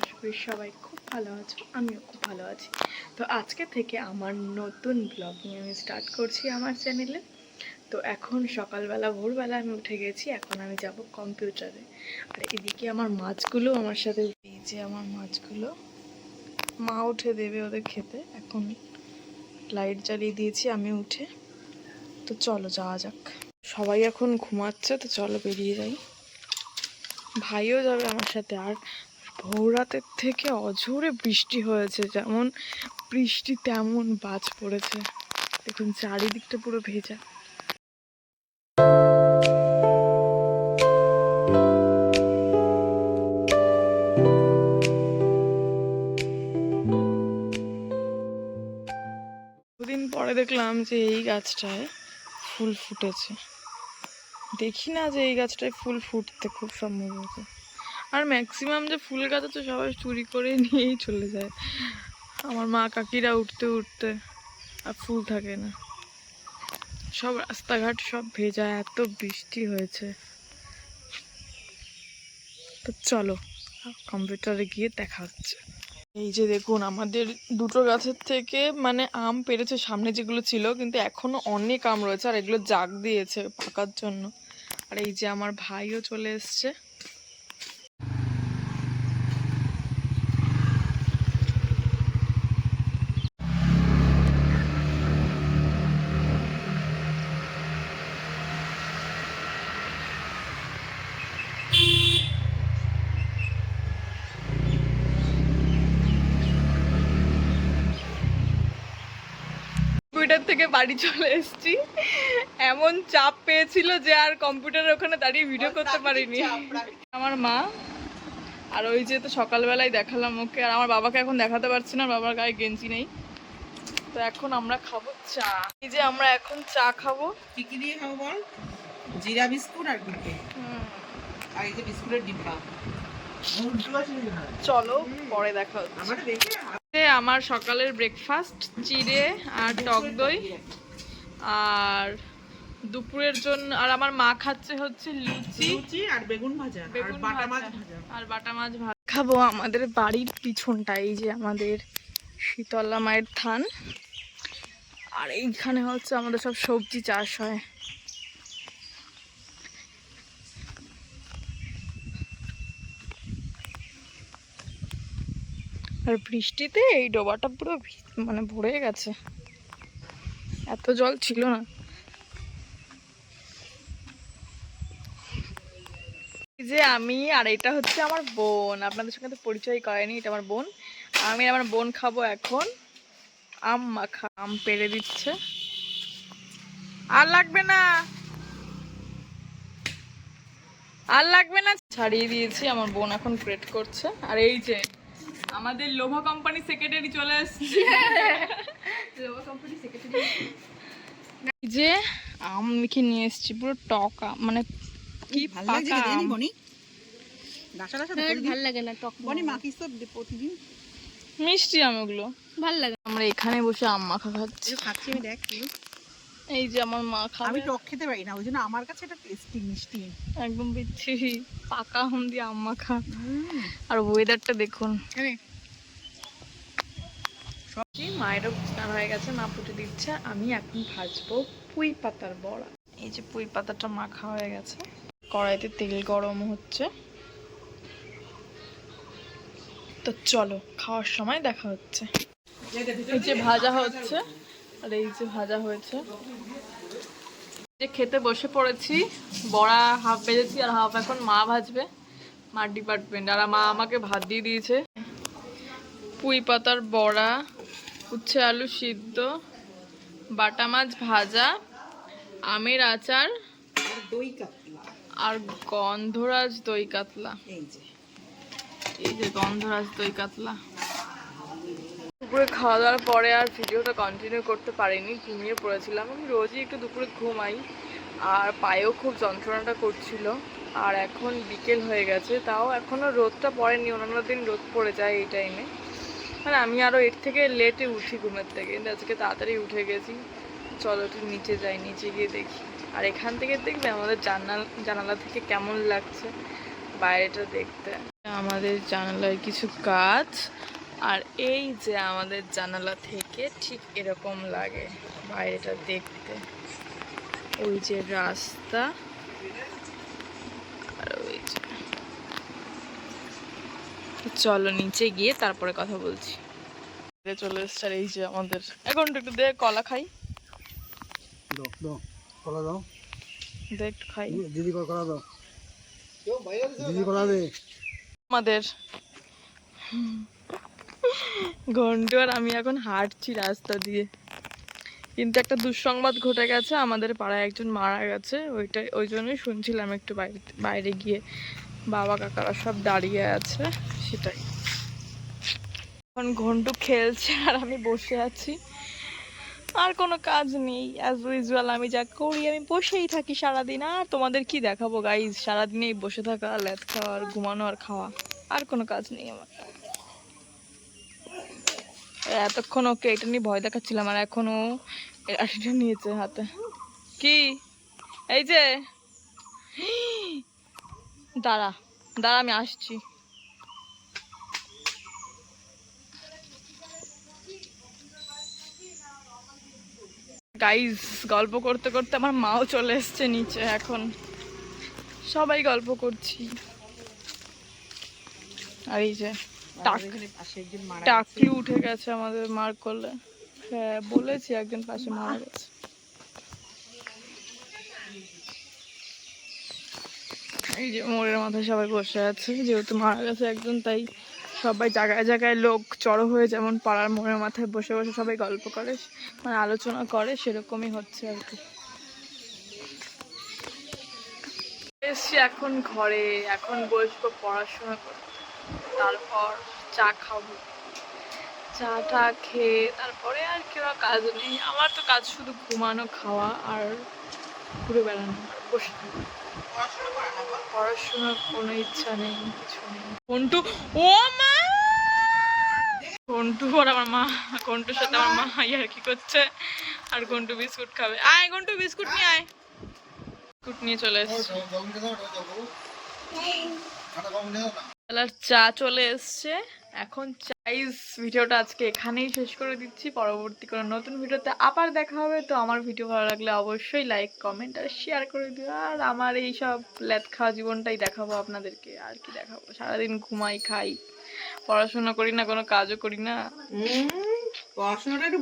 আশা করি সবাই খুব ভালো আছো, আমিও খুব ভালো আছি। তো আজকে থেকে আমার নতুন ব্লগিং আমি স্টার্ট করছি আমার চ্যানেলে। তো এখন সকালবেলা ভোরবেলা আমি উঠে গেছি, এখন আমি যাব কম্পিউটারে। আর এদিকে আমার মাছগুলো আমার সাথে, এই যে আমার মাছগুলো মা উঠে দেবে ওদের খেতে। এখন লাইট জ্বালিয়ে দিয়েছি আমি উঠে। তো চলো যাওয়া যাক। সবাই এখন ঘুমাচ্ছে, তো চলো বেরিয়ে যাই। ভাইও যাবে আমার সাথে। আর ভোর রাতের থেকে অঝোরে বৃষ্টি হয়েছে, যেমন বৃষ্টি তেমন বাজ পড়েছে। দেখুন চারিদিকটা পুরো ভেজা। দুদিন পরে দেখলাম যে এই গাছটায় ফুল ফুটেছে। দেখি না যে এই গাছটায় ফুল ফুটতে খুব সম্ভবত। আর ম্যাক্সিমাম যে ফুল গাছ আছে সবাই চুরি করে নিয়েই চলে যায়। আমার মা কাকিরা উঠতে উঠতে আর ফুল থাকে না, সব রাস্তাঘাট সব ভেজা, এত বৃষ্টি হয়েছে। তো চলো কম্পিউটারে গিয়ে দেখা হচ্ছে। এই যে দেখুন আমাদের দুটো গাছের থেকে মানে আম পেরেছে সামনে যেগুলো ছিল, কিন্তু এখনো অনেক আম রয়েছে আর এগুলো জাগ দিয়েছে পাকার জন্য। আর এই যে আমার ভাইও চলে এসছে। কম্পিউটার থেকে বাড়ি চলে এসেছি। এমন চাপ পেয়েছিল যে আর কম্পিউটারের ওখানে দাঁড়িয়ে ভিডিও করতে পারিনি। আমার মা আর ওই যে তো সকালবেলায় দেখালাম ওকে, আর আমার বাবাকে এখন দেখাতে পারছি না, বাবার গায়ে গেঞ্জি নেই। তো এখন আমরা খাবো চা। এই যে আমরা এখন চা খাবো। কি কি দিয়ে খাবো বল? জিরা বিস্কুট আর কি? আর এই যে বিস্কুটের ডিব্বা। চলো পরে দেখা হচ্ছে। আমার সকালের ব্রেকফাস্ট চিড়ে আর টক দই। আর দুপুরের জন্য আর আমার মা খাচ্ছে হচ্ছে লুচি আর বেগুন ভাজা আর বাটা মাছ ভাজা। আর বাটা মাছ ভাজা খাবো। আমাদের বাড়ির পিছনটা এই যে আমাদের শীতলা মায়ের থান, আর এইখানে হচ্ছে আমাদের সব সবজি চাষ হয়। আর বৃষ্টিতে এই ডোবাটা পুরো মানে ভরে গেছে, এত জল ছিল না। এই যে আমি আর এটা হচ্ছে আমার বোন, আপনাদের সঙ্গে তো পরিচয় করেনি, এটা আমার বোন। আমি আমার বোন খাবো এখন আম মাখা। আম পেড়ে দিচ্ছে। আর লাগবে না, আর লাগবে না, ছাড়িয়ে দিয়েছি। আমার বোন এখন গ্রেট করছে। আর এই যে আমাদের লোভা কোম্পানি সেক্রেটারি চলে আসছে। লোভা কোম্পানি সেক্রেটারি যে আম মেখে নিয়ে এসেছি, পুরো টক আম, মানে কি পাকা আম। ভাল লাগে না টক মাখিস তো প্রতিদিন। মিষ্টি আম ওগুলো ভাল লাগে। আমরা এখানে বসে আম মাখা খাচ্ছি। খাচ্ছি আমি, দেখ এই যে আমার মা খাবে। আমি টক খেতে পারি না, ওই জন্য আমার কাছে এটা টেস্টি মিষ্টি একদম বিচ্ছিরি পাকা আম দিয়ে আম মাখা। আর ওয়েদারটা দেখুন। মায়েরও স্নান হয়ে গেছে, মা পুঁতে দিচ্ছে। আমি এখন ভাজবো পুঁই পাতার বড়া। এই যে পুঁই পাতাটা মাখা হয়ে গেছে, কড়াইতে তেল গরম হচ্ছে। তো চলো খাওয়ার সময় দেখা হচ্ছে। এই যে ভাজা হচ্ছে, আর এই যে ভাজা হয়েছে। যে খেতে বসে পড়েছি, বড়া হাফ ভেজেছি আর হাফ এখন মা ভাজবে, মার ডিপার্টমেন্ট। আর মা আমাকে ভাত দিয়ে দিয়েছে। পুঁই পাতার বড়া, উচ্ছে আলু সিদ্ধ, বাটা মাছ ভাজা, আমের আচার আর দই কাতলা আর গন্ধরাজ দই কাতলা। এই যে গন্ধরাজ দই কাতলা। দুপুরে খাওয়া দাওয়ার পরে আর ভিডিওটা কন্টিনিউ করতে পারিনি, ঘুমিয়ে পড়েছিলাম। আমি রোজই একটু দুপুরে ঘুমাই, আর পায়েও খুব যন্ত্রণাটা করছিল। আর এখন বিকেল হয়ে গেছে, তাও এখনও রোদটা পড়েনি। অন্যান্য দিন রোদ পড়ে যায় এই টাইমে, মানে আমি আরও এর থেকে লেটে উঠি ঘুমের থেকে, কিন্তু আজকে তাড়াতাড়ি উঠে গেছি। চলো একটু নিচে যাই, নিচে গিয়ে দেখি। আর এখান থেকে দেখবে আমাদের জানালা থেকে কেমন লাগছে, বাইরেটা দেখতে। আমাদের জানালায় কিছু গাছ, আর এই যে আমাদের জানালা থেকে ঠিক এরকম লাগে বাইরেটা দেখতে। ওই যে রাস্তা, আর ওই যে, চলো নিচে গিয়ে তারপরে কথা বলছি। চলে এসছে, আর এই যে আমাদের এখন একটু দে কলা খাই, কলা দাও, দে একটু খাই। দিদি কলা দাও, দিদি কলা দে। আমাদের ঘন্টু আর আমি এখন হাঁটছি রাস্তা দিয়ে, কিন্তু একটা দুঃসংবাদ ঘটে গেছে, আমাদের পাড়ায় একজন মারা গেছে। ওই জন্যই শুনছিলাম একটু বাইরে গিয়ে, বাবা কাকারা সব দাঁড়িয়ে আছে, সেটাই। এখন ঘন্টু খেলছে আর আমি বসে আছি, আর কোনো কাজ নেই। অ্যাজ ইউজুয়াল আমি যা করি, আমি বসেই থাকি সারাদিন। আর তোমাদের কি দেখাবো গাইজ, সারাদিনেই বসে থাকা, ল্যাদ খাওয়া আর ঘুমানো আর খাওয়া, আর কোনো কাজ নেই আমার। এতক্ষণ ওকে এটা নিয়ে ভয় দেখাচ্ছিলাম, আর এখনো এটা নিয়েছে হাতে। কি এই যে, দাঁড়া দাঁড়া আমি আসছি। গাইজ গল্প করতে করতে আমার মাও চলে এসছে নিচে, এখন সবাই গল্প করছি। আর এই যে টাকলু উঠে গেছে আমাদের মার কোলে। হ্যাঁ বলেছি একজন পাশে মারা গেছে। এই যে মোড়ের মাথায় সবাই বসে আছে, যেহেতু মারা গেছে একজন, তাই সবাই জায়গায় জায়গায় লোক জড়ো হয়ে, যেমন পাড়ার মোড়ের মাথায় বসে বসে সবাই গল্প করে, মানে আলোচনা করে, সেরকমই হচ্ছে আর কি। এসছি এখন ঘরে, এখন বসবো পড়াশোনা করতে, তারপর চা খাবো। চা টা খেয়ে তারপরে আর কেউ কাজ নেই আমার, তো কাজ শুধু ঘুমানো, খাওয়া আর ঘুরে বেড়ানো আর বসে থাকা। পড়াশোনার কোনো ইচ্ছা নেই, কিছু নেই। কন্টু, ও মা, কন্টু আর আমার মা, কন্টুর সাথে আমার মা আর কি করছে, আর কন্টু বিস্কুট খাবে। আয় কন্টু বিস্কুট নিয়ে আয়। বিস্কুট নিয়ে চলে এসছে। চা চলে এসছে এখন। চাইজ ভিডিওটা আজকে এখানেই শেষ করে দিচ্ছি, পরবর্তী কোনো নতুন ভিডিওতে আবার দেখা হবে। তো আমার ভিডিও ভালো লাগলে অবশ্যই লাইক কমেন্ট আর শেয়ার করে দিও। আর আমার এই সব ল্যাদ খাওয়া জীবনটাই দেখাবো আপনাদেরকে, আর কি দেখাবো, সারাদিন ঘুমাই খাই, পড়াশোনা করি না, কোনো কাজও করি না। পড়াশোনাটা একটু